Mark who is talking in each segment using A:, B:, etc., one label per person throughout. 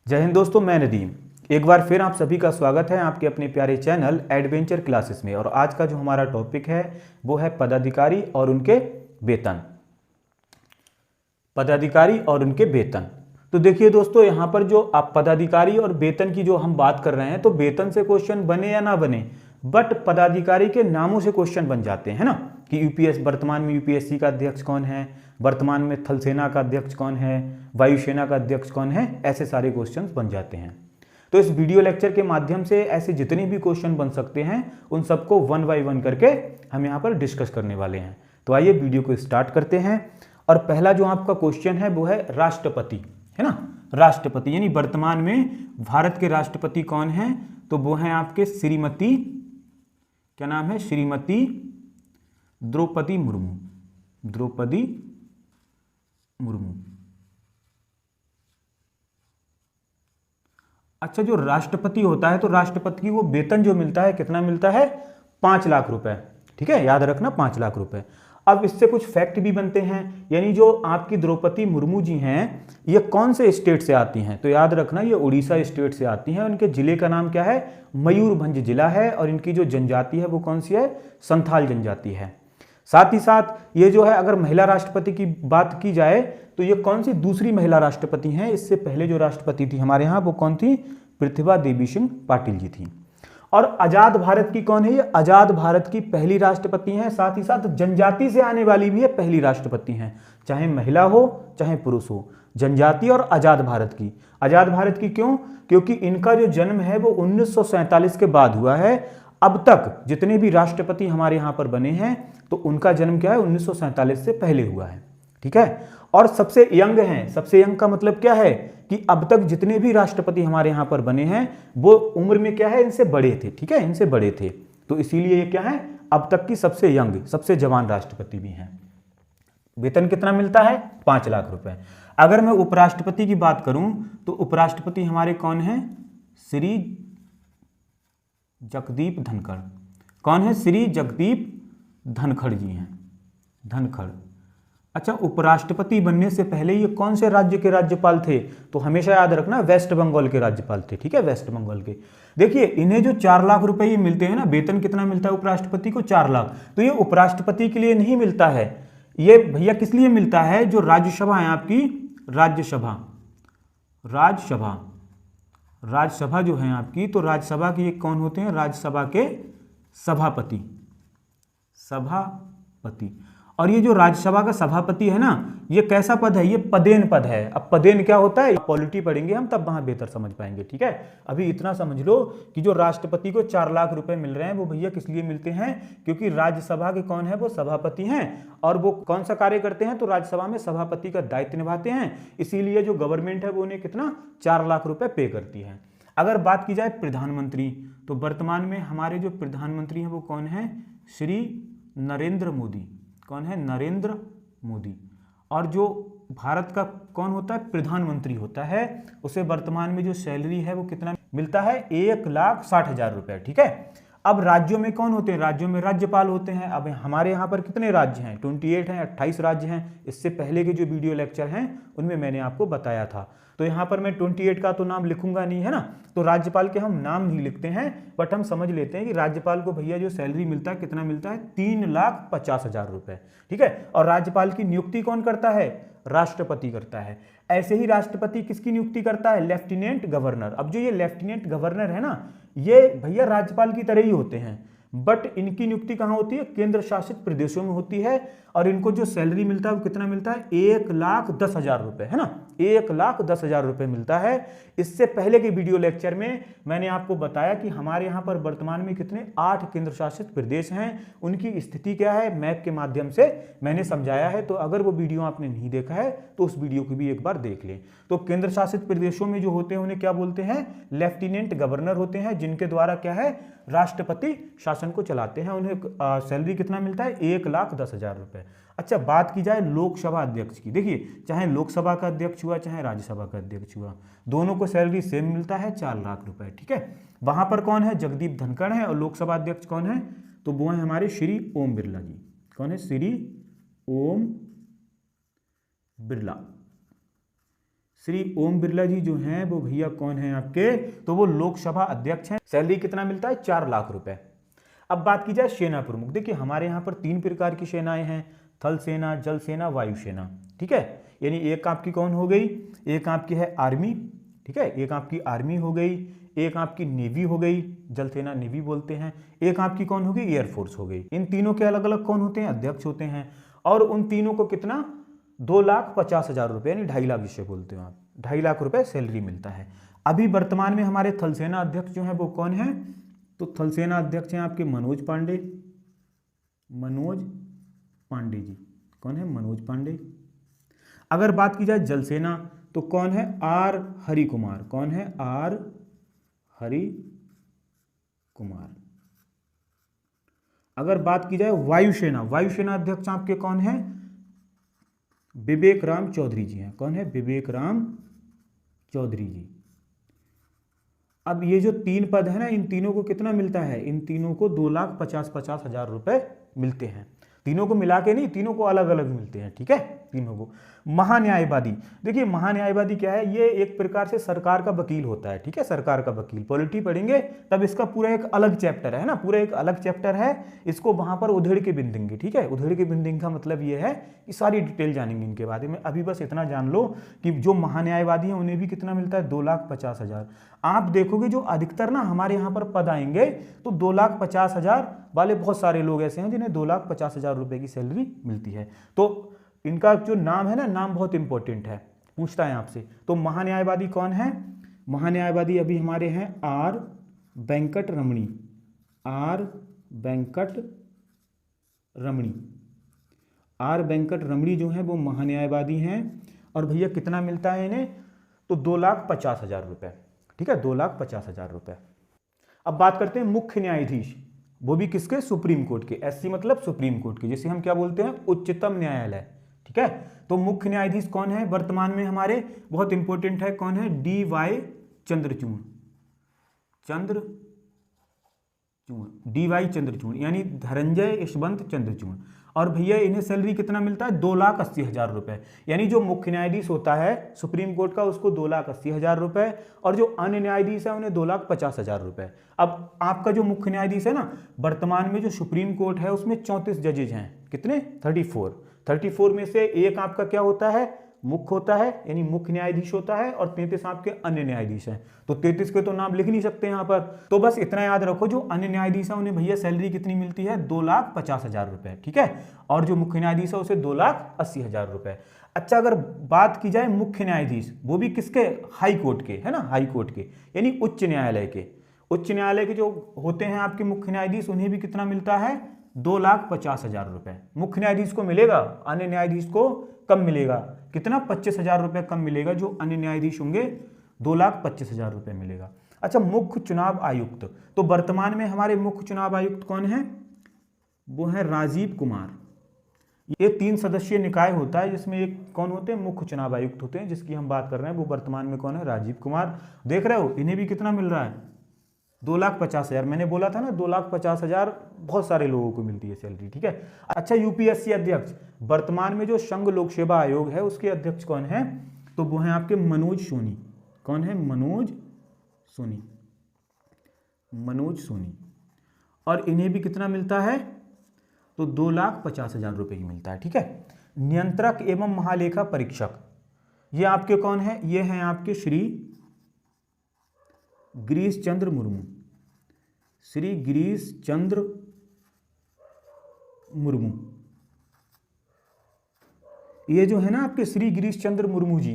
A: जय हिंद दोस्तों, मैं नदीम। एक बार फिर आप सभी का स्वागत है आपके अपने प्यारे चैनल एडवेंचर क्लासेस में। और आज का जो हमारा टॉपिक है वो है पदाधिकारी और उनके वेतन। पदाधिकारी और उनके वेतन। तो देखिए दोस्तों, यहाँ पर जो आप पदाधिकारी और वेतन की जो हम बात कर रहे हैं, तो वेतन से क्वेश्चन बने या ना बने, बट पदाधिकारी के नामों से क्वेश्चन बन जाते हैं ना, कि यूपीएस वर्तमान में यूपीएससी का अध्यक्ष कौन है, वर्तमान में थल सेना का अध्यक्ष कौन है, वायुसेना का अध्यक्ष कौन है, ऐसे सारे क्वेश्चंस बन जाते हैं। तो इस वीडियो लेक्चर के माध्यम से ऐसे जितने भी क्वेश्चन बन सकते हैं उन सबको वन बाय वन करके हम यहाँ पर डिस्कस करने वाले हैं। तो आइए वीडियो को स्टार्ट करते हैं। और पहला जो आपका क्वेश्चन है वो है राष्ट्रपति, है ना। राष्ट्रपति यानी वर्तमान में भारत के राष्ट्रपति कौन है, तो वो हैं आपके श्रीमती, क्या नाम है, श्रीमती द्रौपदी मुर्मू। द्रौपदी मुर्मू। अच्छा, जो राष्ट्रपति होता है तो राष्ट्रपति को वेतन जो मिलता है कितना मिलता है, 5 लाख रुपए। ठीक है, याद रखना 5 लाख रुपए। अब इससे कुछ फैक्ट भी बनते हैं, यानी जो आपकी द्रौपदी मुर्मू जी हैं ये कौन से स्टेट से आती हैं, तो याद रखना ये उड़ीसा स्टेट से आती हैं। उनके जिले का नाम क्या है, मयूरभंज जिला है। और इनकी जो जनजाति है वो कौन सी है, संथाल जनजाति है। साथ ही साथ ये जो है, अगर महिला राष्ट्रपति की बात की जाए तो ये कौन सी दूसरी महिला राष्ट्रपति हैं। इससे पहले जो राष्ट्रपति थी हमारे यहाँ वो कौन थी, प्रतिभा देवी सिंह पाटिल जी थी। और आजाद भारत की कौन है, ये आजाद भारत की पहली राष्ट्रपति हैं। साथ ही साथ जनजाति से आने वाली भी है पहली राष्ट्रपति हैं, चाहे महिला हो चाहे पुरुष हो। जनजाति और आजाद भारत की। आजाद भारत की क्यों, क्योंकि इनका जो जन्म है वो 1947 के बाद हुआ है। अब तक जितने भी राष्ट्रपति हमारे यहाँ पर बने हैं तो उनका जन्म क्या है, 1947 से पहले हुआ है। ठीक है, और सबसे यंग हैं। सबसे यंग का मतलब क्या है कि अब तक जितने भी राष्ट्रपति हमारे यहाँ पर बने हैं वो उम्र में क्या है, इनसे बड़े थे। ठीक है, इनसे बड़े थे, तो इसीलिए ये क्या है, अब तक की सबसे यंग, सबसे जवान राष्ट्रपति भी हैं। वेतन कितना मिलता है, 5 लाख रुपए। अगर मैं उपराष्ट्रपति की बात करूं तो उपराष्ट्रपति हमारे कौन है, श्री जगदीप धनखड़। कौन है, श्री जगदीप धनखड़ जी हैं, धनखड़। अच्छा, उपराष्ट्रपति बनने से पहले ये कौन से राज्य के राज्यपाल थे, तो हमेशा याद रखना वेस्ट बंगाल के राज्यपाल थे। ठीक है, वेस्ट बंगाल के। देखिए इन्हें जो 4 लाख रुपए ये मिलते हैं ना, वेतन कितना मिलता है उपराष्ट्रपति को, 4 लाख। तो ये उपराष्ट्रपति के लिए नहीं मिलता है, ये भैया किस लिए मिलता है, जो राज्यसभा है आपकी, राज्यसभा, राज्यसभा, राज्यसभा जो है आपकी, तो राज्यसभा के ये कौन होते हैं, राज्यसभा के सभापति, सभापति। और ये जो राज्यसभा का सभापति है ना, ये कैसा पद है, ये पदेन पद है। अब पदेन क्या होता है, पॉलिटी पढ़ेंगे हम तब वहां बेहतर समझ पाएंगे। ठीक है, अभी इतना समझ लो कि जो राष्ट्रपति को 4 लाख रुपए मिल रहे हैं वो भैया किस लिए मिलते हैं, क्योंकि राज्यसभा के कौन है, वो सभापति हैं। और वो कौन सा कार्य करते हैं, तो राज्यसभा में सभापति का दायित्व निभाते हैं। इसीलिए जो गवर्नमेंट है वो उन्हें कितना, 4 लाख रुपए पे करती है। अगर बात की जाए प्रधानमंत्री, तो वर्तमान में हमारे जो प्रधानमंत्री हैं वो कौन है, श्री नरेंद्र मोदी। कौन है, नरेंद्र मोदी। और जो भारत का कौन होता है, प्रधानमंत्री होता है, उसे वर्तमान में जो सैलरी है वो कितना मिलता है, 1,60,000 रुपए। ठीक है, अब राज्यों में कौन होते हैं, राज्यों में राज्यपाल होते हैं। अब हमारे यहाँ पर कितने राज्य हैं, 28 हैं, 28 राज्य हैं। इससे पहले के जो वीडियो लेक्चर हैं उनमें मैंने आपको बताया था। तो यहाँ पर मैं 28 का तो नाम लिखूंगा नहीं, है ना, तो राज्यपाल के हम नाम नहीं लिखते हैं, बट हम समझ लेते हैं कि राज्यपाल को भैया जो सैलरी मिलता है कितना मिलता है, 3,50,000 रुपए। ठीक है, और राज्यपाल की नियुक्ति कौन करता है, राष्ट्रपति करता है। ऐसे ही राष्ट्रपति किसकी नियुक्ति करता है, लेफ्टिनेंट गवर्नर। अब जो ये लेफ्टिनेंट गवर्नर है ना, ये भैया राज्यपाल की तरह ही होते हैं, बट इनकी नियुक्ति कहाँ होती है, केंद्र शासित प्रदेशों में होती है। और इनको जो सैलरी मिलता है वो कितना मिलता है, 1,10,000 रुपए, है ना, 1,10,000 रुपए मिलता है। इससे पहले के वीडियो लेक्चर में मैंने आपको बताया कि हमारे यहाँ पर वर्तमान में कितने, 8 केंद्र शासित प्रदेश हैं। उनकी स्थिति क्या है, मैप के माध्यम से मैंने समझाया है। तो अगर वो वीडियो आपने नहीं देखा है तो उस वीडियो को भी एक बार देख लें। तो केंद्र शासित प्रदेशों में जो होते हैं उन्हें क्या बोलते हैं, लेफ्टिनेंट गवर्नर होते हैं, जिनके द्वारा क्या है, राष्ट्रपति शासन को चलाते हैं। उन्हें सैलरी कितना मिलता है, 1,10,000 रुपए। अच्छा, बात की जाए लोकसभा अध्यक्ष की, देखिए चाहे लोकसभा का अध्यक्ष हुआ चाहे राज्यसभा का अध्यक्ष हुआ, दोनों को सैलरी सेम मिलता है, 4 लाख रुपए। ठीक है, वहां पर कौन है, जगदीप धनखड़ है। और लोकसभा अध्यक्ष कौन है, तो वो है हमारे श्री ओम बिरला जी। कौन है, श्री ओम बिरला। श्री ओम बिरला जी जो हैं वो भैया कौन है आपके, तो वो लोकसभा अध्यक्ष हैं। सैलरी कितना मिलता है, 4 लाख रुपए। अब बात की जाए सेना प्रमुख, देखिए हमारे यहाँ पर 3 प्रकार की सेनाएं हैं, थल सेना, जल सेना, वायु सेना, ठीक है। यानी एक आपकी कौन हो गई, एक आपकी है आर्मी, ठीक है, एक आपकी आर्मी हो गई, एक आपकी नेवी हो गई, जल सेना नेवी बोलते हैं, एक आपकी कौन हो गई, एयरफोर्स हो गई। इन तीनों के अलग अलग कौन होते हैं, अध्यक्ष होते हैं। और उन तीनों को कितना, 2,50,000 रुपये, यानी 2.5 लाख जिसे बोलते हो आप, 2.5 लाख रुपए सैलरी मिलता है। अभी वर्तमान में हमारे थल सेना अध्यक्ष जो है वो कौन है, तो थल सेना अध्यक्ष हैं आपके मनोज पांडे, मनोज पांडे जी, कौन है, मनोज पांडे। अगर बात की जाए जल सेना तो कौन है, आर हरि कुमार, कौन है, आर हरि कुमार। अगर बात की जाए वायुसेना, वायुसेना अध्यक्ष आपके कौन है, विवेक राम चौधरी जी हैं, कौन है, विवेक राम चौधरी जी। अब ये जो 3 पद है ना, इन तीनों को कितना मिलता है, इन तीनों को 2,50,000 रुपए मिलते हैं। तीनों को मिला के नहीं, तीनों को अलग अलग मिलते हैं, ठीक है, तीनों को। महान्यायवादी, देखिए महान्यायवादी क्या है, ये एक प्रकार से सरकार का वकील होता है, ठीक है, सरकार का वकील। पॉलिटी पढ़ेंगे तब इसका पूरा एक अलग चैप्टर है ना, पूरा एक अलग चैप्टर है, इसको वहां पर उधेड़ के बिंदेंगे, ठीक है। उधेड़ के बिंदेंगे का मतलब ये है कि सारी डिटेल जानेंगे इनके बारे में। अभी बस इतना जान लो कि जो महान्यायवादी हैं उन्हें भी कितना मिलता है, 2,50,000। आप देखोगे जो अधिकतर ना हमारे यहाँ पर पद आएंगे तो 2,50,000 वाले बहुत सारे लोग ऐसे हैं जिन्हें 2,50,000 रुपए की सैलरी मिलती है। तो इनका जो नाम है ना, नाम बहुत इंपॉर्टेंट है, पूछता है आपसे। तो महान्यायवादी कौन है, महान्यायवादी अभी हमारे हैं are Venkat Ramani, are Venkat Ramani, are Venkat रमणी जो है वो महान्यायवादी हैं। और भैया कितना मिलता है इन्हें, तो 2,50,000 रुपए, ठीक है, 2,50,000 रुपए। अब बात करते हैं मुख्य न्यायाधीश, वो भी किसके, सुप्रीम कोर्ट के। एससी मतलब सुप्रीम कोर्ट के, जिसे हम क्या बोलते हैं, उच्चतम न्यायालय, ठीक है। तो मुख्य न्यायाधीश कौन है वर्तमान में हमारे, बहुत इंपॉर्टेंट है, कौन है, DY चंद्रचूड़, DY चंद्रचूड़, यानी धनंजय यशवंत चंद्रचूड़। और भैया इन्हें सैलरी कितना मिलता है, 2,80,000 रुपए। यानी जो मुख्य न्यायाधीश होता है सुप्रीम कोर्ट का, उसको 2,80,000 रुपए, और जो अन्य न्यायाधीश है उन्हें 2,50,000 रुपए। अब आपका जो मुख्य न्यायाधीश है ना, वर्तमान में जो सुप्रीम कोर्ट है उसमें 34 जजेज हैं, कितने, 34 में से एक आपका क्या होता है, मुख्य होता है, यानी मुख्य न्यायाधीश होता है, और 33 आपके अन्य न्यायाधीश हैं। तो 33 के तो नाम लिख नहीं सकते यहाँ पर, तो बस इतना याद रखो, जो अन्य न्यायाधीश है उन्हें भैया सैलरी कितनी मिलती है, 2,50,000 रुपए, ठीक है। और जो मुख्य न्यायाधीश है उसे 2,80,000 रुपए। अच्छा, अगर बात की जाए मुख्य न्यायाधीश, वो भी किसके, हाई कोर्ट के, है ना, हाई कोर्ट के, यानी उच्च न्यायालय के। उच्च न्यायालय के जो होते हैं आपके मुख्य न्यायाधीश, उन्हें भी कितना मिलता है, 2,50,000 रुपए मुख्य न्यायाधीश को मिलेगा, अन्य न्यायाधीश को कम मिलेगा, कितना, 25,000 रुपए कम मिलेगा। जो अन्य न्यायाधीश होंगे 2,25,000 रुपए मिलेगा। अच्छा, मुख्य चुनाव आयुक्त, तो वर्तमान में हमारे मुख्य चुनाव आयुक्त कौन है, वो है राजीव कुमार। ये 3 सदस्यीय निकाय होता है, जिसमें एक कौन होते हैं, मुख्य चुनाव आयुक्त होते हैं, जिसकी हम बात कर रहे हैं, वो वर्तमान में कौन है, राजीव कुमार। देख रहे हो, इन्हें भी कितना मिल रहा है, 2,50,000। मैंने बोला था ना 2,50,000 बहुत सारे लोगों को मिलती है सैलरी, ठीक है। अच्छा, यूपीएससी अध्यक्ष, वर्तमान में जो संघ लोक सेवा आयोग है उसके अध्यक्ष कौन है, तो वो है आपके मनोज सोनी, कौन है, मनोज सोनी, मनोज सोनी। और इन्हें भी कितना मिलता है, तो 2,50,000 रुपए ही मिलता है, ठीक है। नियंत्रक एवं महालेखा परीक्षक, ये आपके कौन है, ये हैं आपके श्री गिरीश चंद्र मुर्मू, श्री गिरीश चंद्र मुर्मू। ये जो है ना आपके श्री गिरीश चंद्र मुर्मू जी,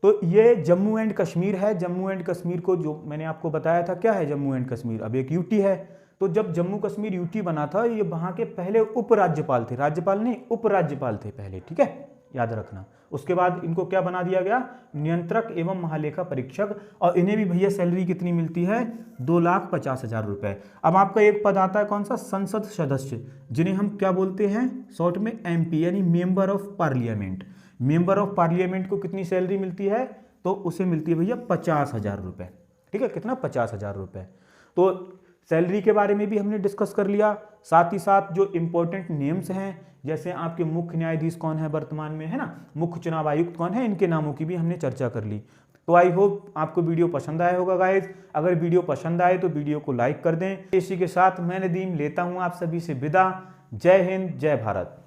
A: तो ये जम्मू एंड कश्मीर है। जम्मू एंड कश्मीर को, जो मैंने आपको बताया था, क्या है जम्मू एंड कश्मीर, अब एक यूटी है। तो जब जम्मू कश्मीर यूटी बना था, ये वहां के पहले उपराज्यपाल थे, राज्यपाल नहीं, उपराज्यपाल थे पहले, ठीक है, याद रखना। उसके बाद इनको क्या बना दिया गया, नियंत्रक एवं महालेखा परीक्षक। और इन्हें भी भैया सैलरी कितनी मिलती है, 2,50,000 रुपए। अब आपका एक पद आता है कौन सा, संसद सदस्य, जिन्हें हम क्या बोलते हैं शॉर्ट में, MP, यानी member of parliament. Member of parliament को कितनी सैलरी मिलती है, तो उसे मिलती है भैया 50,000 रुपए, ठीक है, कितना, 50,000 रुपए। तो सैलरी के बारे में भी हमने डिस्कस कर लिया, साथ ही साथ जो इम्पोर्टेंट नेम्स हैं जैसे आपके मुख्य न्यायाधीश कौन है वर्तमान में, है ना, मुख्य चुनाव आयुक्त कौन है, इनके नामों की भी हमने चर्चा कर ली। तो आई होप आपको वीडियो पसंद आया होगा गाइज। अगर वीडियो पसंद आए तो वीडियो को लाइक कर दें। इसी के साथ मैं नदीम लेता हूं आप सभी से विदा। जय हिंद, जय भारत।